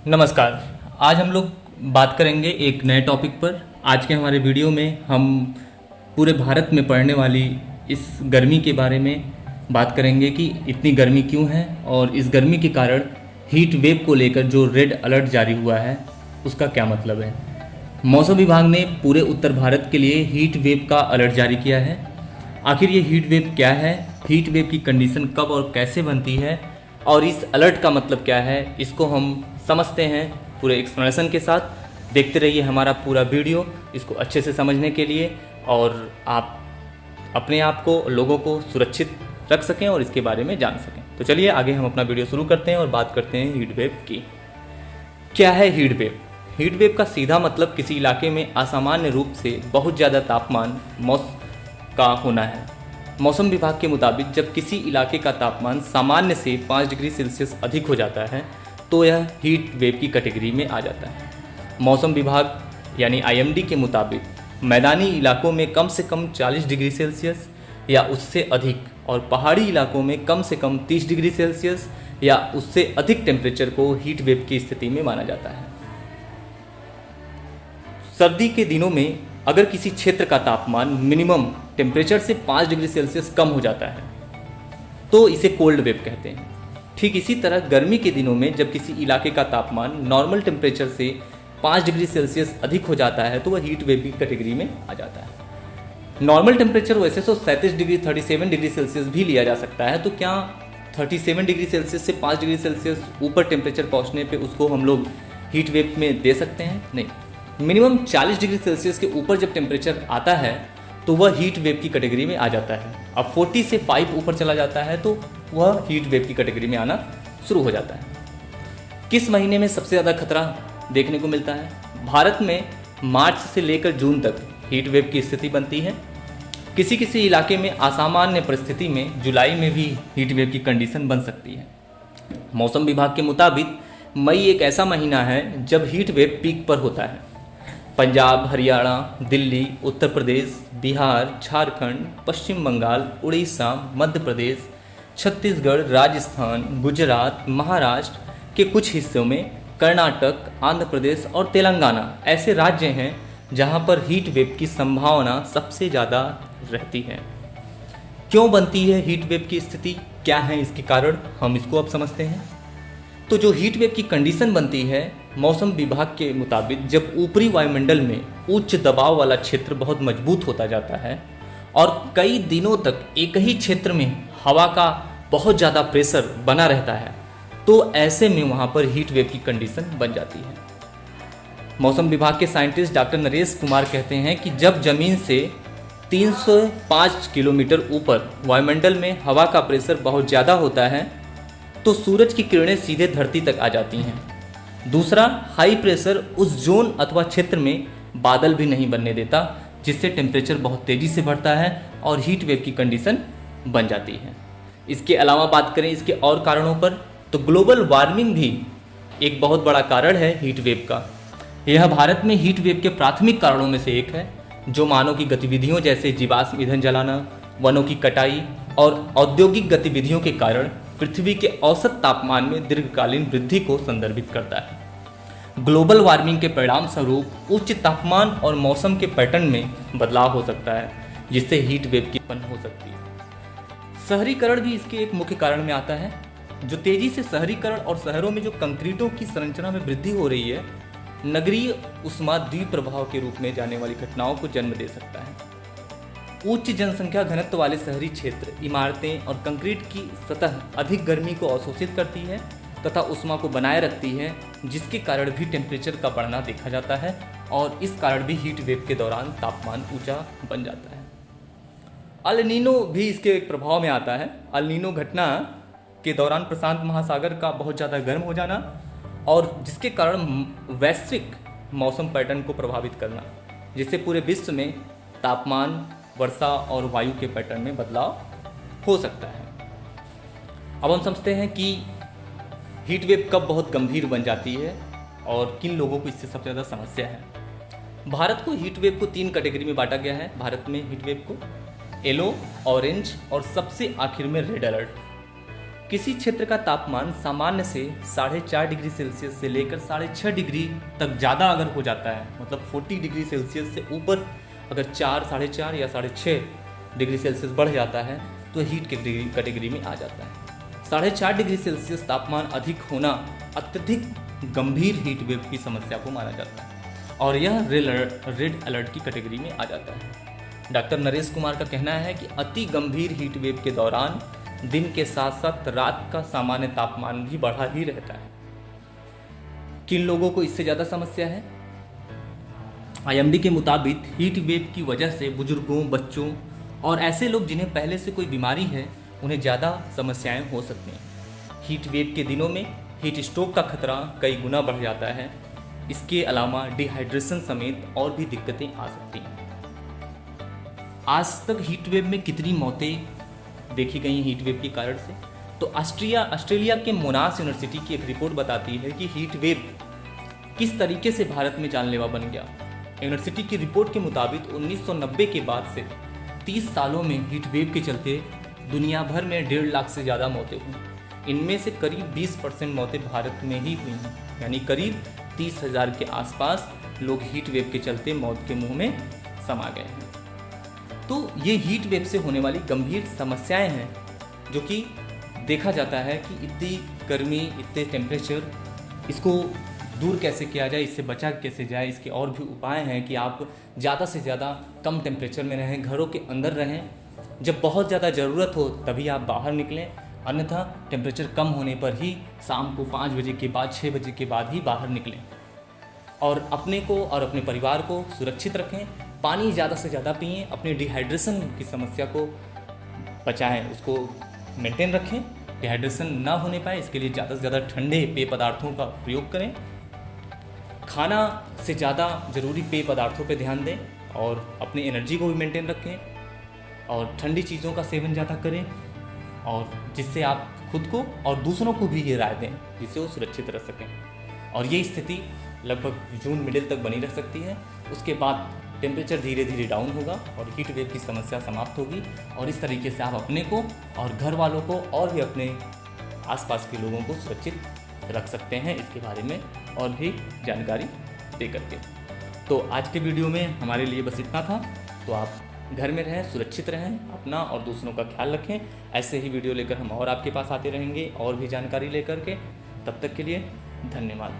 नमस्कार। आज हम लोग बात करेंगे एक नए टॉपिक पर। आज के हमारे वीडियो में हम पूरे भारत में पड़ने वाली इस गर्मी के बारे में बात करेंगे कि इतनी गर्मी क्यों है और इस गर्मी के कारण हीट वेव को लेकर जो रेड अलर्ट जारी हुआ है उसका क्या मतलब है। मौसम विभाग ने पूरे उत्तर भारत के लिए हीट वेव का अलर्ट जारी किया है। आखिर ये हीट वेव क्या है, हीट वेव की कंडीशन कब और कैसे बनती है और इस अलर्ट का मतलब क्या है, इसको हम समझते हैं पूरे एक्सप्लेनेशन के साथ। देखते रहिए हमारा पूरा वीडियो इसको अच्छे से समझने के लिए और आप अपने आप को, लोगों को सुरक्षित रख सकें और इसके बारे में जान सकें। तो चलिए आगे हम अपना वीडियो शुरू करते हैं और बात करते हैं हीट वेव की। क्या है हीट वेव? हीट वेव का सीधा मतलब किसी इलाके में असामान्य रूप से बहुत ज़्यादा तापमान का होना है। मौसम विभाग के मुताबिक जब किसी इलाके का तापमान सामान्य से 5 डिग्री सेल्सियस अधिक हो जाता है तो यह हीट वेव की कैटेगरी में आ जाता है। मौसम विभाग यानी IMD के मुताबिक मैदानी इलाकों में कम से कम 40 डिग्री सेल्सियस या उससे अधिक और पहाड़ी इलाकों में कम से कम 30 डिग्री सेल्सियस या उससे अधिक टेम्परेचर को हीट वेव की स्थिति में माना जाता है। सर्दी के दिनों में अगर किसी क्षेत्र का तापमान मिनिमम टेम्परेचर से 5 डिग्री सेल्सियस कम हो जाता है तो इसे कोल्ड वेव कहते हैं। ठीक इसी तरह गर्मी के दिनों में जब किसी इलाके का तापमान नॉर्मल टेम्परेचर से 5 डिग्री सेल्सियस अधिक हो जाता है तो वह हीट वेव की कैटेगरी में आ जाता है। नॉर्मल टेम्परेचर वैसे तो 37 डिग्री 37 डिग्री सेल्सियस भी लिया जा सकता है, तो क्या 37 डिग्री सेल्सियस से 5 डिग्री सेल्सियस ऊपर टेम्परेचर पहुंचने पे उसको हम लोग हीट वेव में दे सकते हैं? नहीं। मिनिमम 40 डिग्री सेल्सियस के ऊपर जब टेम्परेचर आता है तो वह हीट वेव की कैटेगरी में आ जाता है। अब 40 से 5 ऊपर चला जाता है तो वह हीट वेव की कैटेगरी में आना शुरू हो जाता है। किस महीने में सबसे ज़्यादा खतरा देखने को मिलता है? भारत में मार्च से लेकर जून तक हीट वेव की स्थिति बनती है। किसी किसी इलाके में असामान्य परिस्थिति में जुलाई में भी हीट वेव की कंडीशन बन सकती है। मौसम विभाग के मुताबिक मई एक ऐसा महीना है जब हीट वेव पीक पर होता है। पंजाब, हरियाणा, दिल्ली, उत्तर प्रदेश, बिहार, झारखंड, पश्चिम बंगाल, उड़ीसा, मध्य प्रदेश, छत्तीसगढ़, राजस्थान, गुजरात, महाराष्ट्र के कुछ हिस्सों में, कर्नाटक, आंध्र प्रदेश और तेलंगाना ऐसे राज्य हैं जहां पर हीट वेव की संभावना सबसे ज़्यादा रहती है। क्यों बनती है हीट वेव की स्थिति, क्या है इसके कारण, हम इसको अब समझते हैं। तो जो हीट वेव की कंडीशन बनती है मौसम विभाग के मुताबिक जब ऊपरी वायुमंडल में उच्च दबाव वाला क्षेत्र बहुत मजबूत होता जाता है और कई दिनों तक एक ही क्षेत्र में हवा का बहुत ज़्यादा प्रेशर बना रहता है तो ऐसे में वहाँ पर हीट वेव की कंडीशन बन जाती है। मौसम विभाग के साइंटिस्ट डॉक्टर नरेश कुमार कहते हैं कि जब जमीन से 305 किलोमीटर ऊपर वायुमंडल में हवा का प्रेशर बहुत ज़्यादा होता है तो सूरज की किरणें सीधे धरती तक आ जाती हैं। दूसरा, हाई प्रेशर उस जोन अथवा क्षेत्र में बादल भी नहीं बनने देता जिससे टेम्परेचर बहुत तेज़ी से बढ़ता है और हीट वेव की कंडीशन बन जाती है। इसके अलावा बात करें इसके और कारणों पर तो ग्लोबल वार्मिंग भी एक बहुत बड़ा कारण है हीट वेव का। यह भारत में हीट वेव के प्राथमिक कारणों में से एक है जो मानव की गतिविधियों जैसे जीवाश्म ईंधन जलाना, वनों की कटाई और औद्योगिक गतिविधियों के कारण पृथ्वी के औसत तापमान में दीर्घकालीन वृद्धि को संदर्भित करता है। ग्लोबल वार्मिंग के परिणाम स्वरूप उच्च तापमान और मौसम के पैटर्न में बदलाव हो सकता है जिससे हीट वेव की उत्पन्न हो सकती है। शहरीकरण भी इसके एक मुख्य कारण में आता है। जो तेजी से शहरीकरण और शहरों में जो कंक्रीटों की संरचना में वृद्धि हो रही है नगरीय उष्मा द्विप्रभाव के रूप में जाने वाली घटनाओं को जन्म दे सकता है। उच्च जनसंख्या घनत्व वाले शहरी क्षेत्र, इमारतें और कंक्रीट की सतह अधिक गर्मी को अवशोषित करती है तथा उष्मा को बनाए रखती है जिसके कारण भी टेम्परेचर का बढ़ना देखा जाता है और इस कारण भी हीट वेव के दौरान तापमान ऊंचा बन जाता है। अल नीनो भी इसके एक प्रभाव में आता है। अल नीनो घटना के दौरान प्रशांत महासागर का बहुत ज़्यादा गर्म हो जाना और जिसके कारण वैश्विक मौसम पैटर्न को प्रभावित करना जिससे पूरे विश्व में तापमान, वर्षा और वायु के पैटर्न में बदलाव हो सकता है। अब हम समझते हैं कि हीट वेव कब बहुत गंभीर बन जाती है और किन लोगों को इससे सबसे ज़्यादा समस्या है। भारत को हीट वेव को 3 कैटेगरी में बांटा गया है। भारत में हीट वेव को येलो, ऑरेंज और सबसे आखिर में रेड अलर्ट। किसी क्षेत्र का तापमान सामान्य से 4.5 डिग्री सेल्सियस से लेकर 6.5 डिग्री तक ज़्यादा अगर हो जाता है, मतलब 40 डिग्री सेल्सियस से ऊपर अगर 4, 4.5 या 6.5 डिग्री सेल्सियस बढ़ जाता है तो हीट कैटेगरी में आ जाता है। 4.5 डिग्री सेल्सियस तापमान अधिक होना अत्यधिक गंभीर हीट वेव की समस्या को माना जाता है और यह रेड अलर्ट की कैटेगरी में आ जाता है। डॉक्टर नरेश कुमार का कहना है कि अति गंभीर हीट वेव के दौरान दिन के साथ साथ रात का सामान्य तापमान भी बढ़ा ही रहता है। किन लोगों को इससे ज़्यादा समस्या है? IMD के मुताबिक हीट वेव की वजह से बुजुर्गों, बच्चों और ऐसे लोग जिन्हें पहले से कोई बीमारी है उन्हें ज़्यादा समस्याएं हो सकती हैं। हीट वेव के दिनों में हीट स्ट्रोक का खतरा कई गुना बढ़ जाता है। इसके अलावा डिहाइड्रेशन समेत और भी दिक्कतें आ सकती हैं। आज तक हीट वेव में कितनी मौतें देखी गई हीट वेव के कारण से? तो ऑस्ट्रेलिया के मोनाश यूनिवर्सिटी की एक रिपोर्ट बताती है कि हीट वेव किस तरीके से भारत में जानलेवा बन गया। यूनिवर्सिटी की रिपोर्ट के मुताबिक 1990 के बाद से 30 सालों में हीट वेव के चलते दुनिया भर में 1.5 लाख से ज़्यादा मौतें हुई। इनमें से करीब 20% मौतें भारत में ही हुई हैं, यानी करीब 30,000 के आसपास लोग हीट वेव के चलते मौत के मुंह में समा गए हैं। तो ये हीट वेव से होने वाली गंभीर समस्याएं हैं जो कि देखा जाता है कि इतनी गर्मी, इतने टेम्परेचर, इसको दूर कैसे किया जाए, इससे बचा कैसे जाए। इसके और भी उपाय हैं कि आप ज़्यादा से ज़्यादा कम टेम्परेचर में रहें, घरों के अंदर रहें। जब बहुत ज़्यादा ज़रूरत हो तभी आप बाहर निकलें, अन्यथा टेम्परेचर कम होने पर ही शाम को 5 बजे के बाद, 6 बजे के बाद ही बाहर निकलें। और अपने को और अपने परिवार को सुरक्षित रखें। पानी ज़्यादा से ज़्यादा पिएं, अपनी डिहाइड्रेशन की समस्या को बचाएं, उसको मेंटेन रखें। डिहाइड्रेशन ना होने पाए इसके लिए ज़्यादा से ज़्यादा ठंडे पेय पदार्थों का प्रयोग करें। खाना से ज़्यादा ज़रूरी पेय पदार्थों पे ध्यान दें और अपनी एनर्जी को भी मेंटेन रखें और ठंडी चीज़ों का सेवन ज़्यादा करें, और जिससे आप खुद को और दूसरों को भी ये राय दें जिससे वो सुरक्षित रह सकें। और ये स्थिति लगभग जून मिडिल तक बनी रह सकती है। उसके बाद टेम्परेचर धीरे धीरे डाउन होगा और हीट वेव की समस्या समाप्त होगी, और इस तरीके से आप अपने को और घर वालों को और भी अपने आसपास के लोगों को सुरक्षित रख सकते हैं इसके बारे में और भी जानकारी दे करके। तो आज के वीडियो में हमारे लिए बस इतना था। तो आप घर में रहें, सुरक्षित रहें, अपना और दूसरों का ख्याल रखें। ऐसे ही वीडियो लेकर हम और आपके पास आते रहेंगे और भी जानकारी लेकर के। तब तक के लिए धन्यवाद।